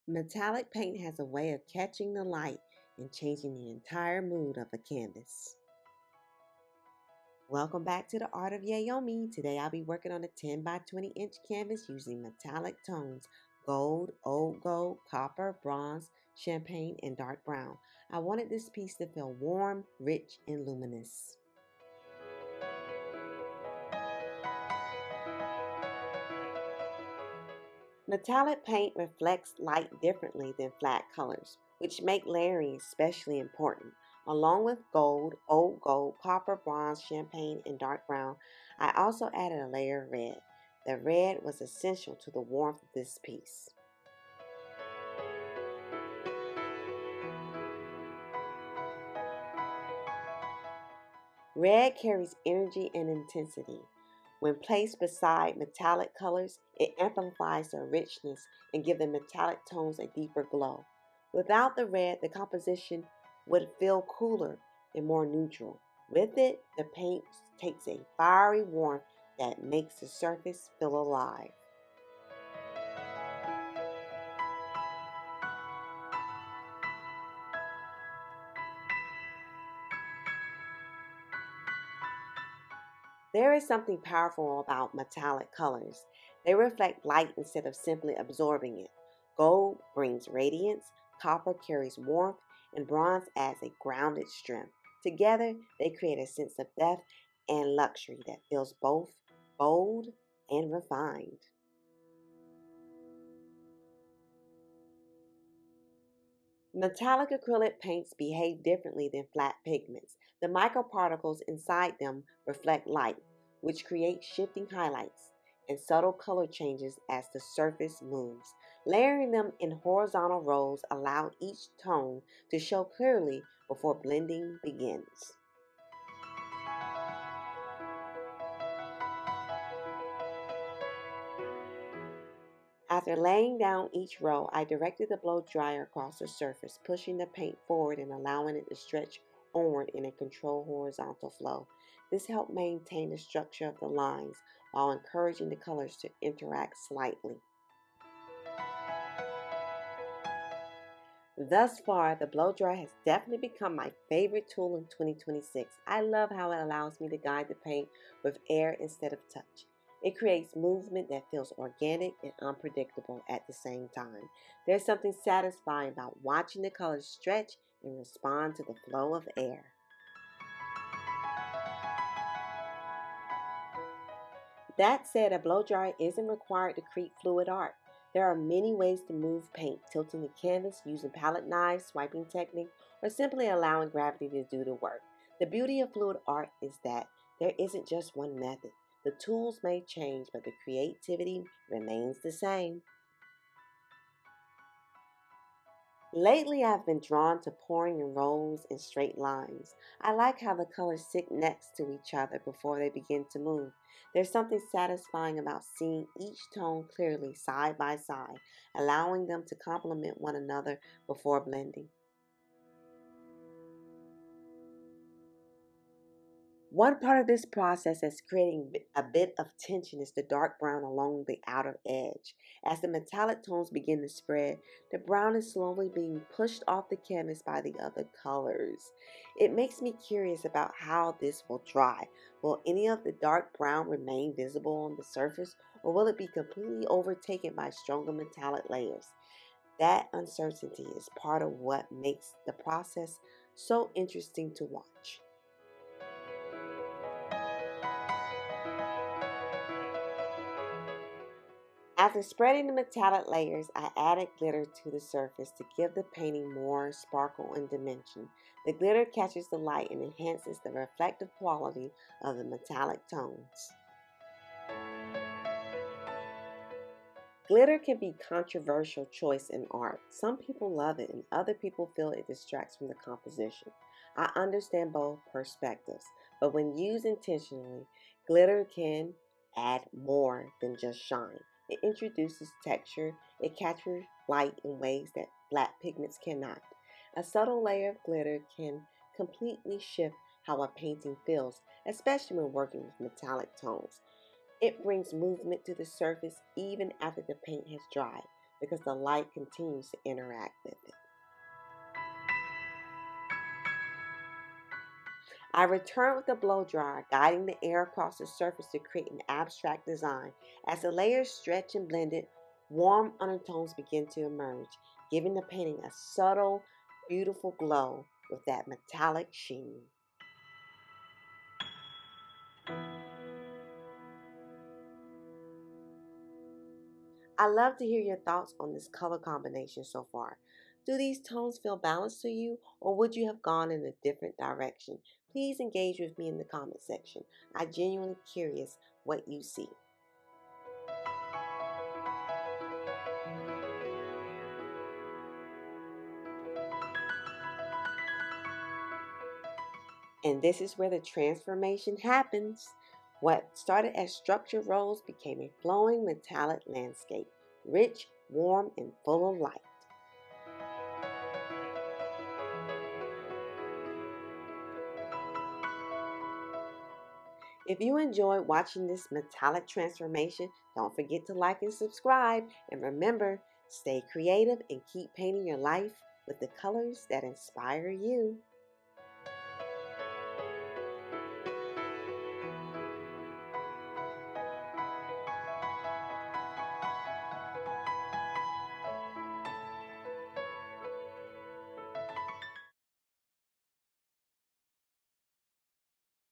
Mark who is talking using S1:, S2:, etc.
S1: Metallic paint has a way of catching the light and changing the entire mood of a canvas. Welcome back to the Art of Yayomi. Today I'll be working on a 10 by 20 inch canvas using metallic tones: gold, old gold, copper, bronze, champagne, and dark brown. I wanted this piece to feel warm, rich, and luminous. Metallic paint reflects light differently than flat colors, which make layering especially important. Along with gold, old gold, copper, bronze, champagne, and dark brown, I also added a layer of red. The red was essential to the warmth of this piece. Red carries energy and intensity. When placed beside metallic colors, it amplifies their richness and gives the metallic tones a deeper glow. Without the red, the composition would feel cooler and more neutral. With it, the paint takes a fiery warmth that makes the surface feel alive. There is something powerful about metallic colors. They reflect light instead of simply absorbing it. Gold brings radiance, copper carries warmth, and bronze adds a grounded strength. Together, they create a sense of depth and luxury that feels both bold and refined. Metallic acrylic paints behave differently than flat pigments. The microparticles inside them reflect light, which creates shifting highlights and subtle color changes as the surface moves. Layering them in horizontal rows allow each tone to show clearly before blending begins. After laying down each row, I directed the blow dryer across the surface, pushing the paint forward and allowing it to stretch onward in a controlled horizontal flow. This helped maintain the structure of the lines while encouraging the colors to interact slightly. Thus far, the blow dryer has definitely become my favorite tool in 2026. I love how it allows me to guide the paint with air instead of touch. It creates movement that feels organic and unpredictable at the same time. There's something satisfying about watching the colors stretch and respond to the flow of air. That said, a blow dryer isn't required to create fluid art. There are many ways to move paint: tilting the canvas, using palette knives, swiping technique, or simply allowing gravity to do the work. The beauty of fluid art is that there isn't just one method. The tools may change, but the creativity remains the same. Lately, I've been drawn to pouring in rows and straight lines. I like how the colors sit next to each other before they begin to move. There's something satisfying about seeing each tone clearly side by side, allowing them to complement one another before blending. One part of this process that's creating a bit of tension is the dark brown along the outer edge. As the metallic tones begin to spread, the brown is slowly being pushed off the canvas by the other colors. It makes me curious about how this will dry. Will any of the dark brown remain visible on the surface, or will it be completely overtaken by stronger metallic layers? That uncertainty is part of what makes the process so interesting to watch. After spreading the metallic layers, I added glitter to the surface to give the painting more sparkle and dimension. The glitter catches the light and enhances the reflective quality of the metallic tones. Glitter can be a controversial choice in art. Some people love it and other people feel it distracts from the composition. I understand both perspectives, but when used intentionally, glitter can add more than just shine. It introduces texture, it captures light in ways that flat pigments cannot. A subtle layer of glitter can completely shift how a painting feels, especially when working with metallic tones. It brings movement to the surface even after the paint has dried. because the light continues to interact with it. I return with the blow dryer, guiding the air across the surface to create an abstract design. As the layers stretch and blend, warm undertones begin to emerge, giving the painting a subtle, beautiful glow with that metallic sheen. I love to hear your thoughts on this color combination so far. Do these tones feel balanced to you, or would you have gone in a different direction? Please engage with me in the comment section. I'm genuinely curious what you see. And this is where the transformation happens. What started as structured rows became a flowing metallic landscape, rich, warm, and full of light. If you enjoyed watching this metallic transformation, don't forget to like and subscribe. And remember, stay creative and keep painting your life with the colors that inspire you.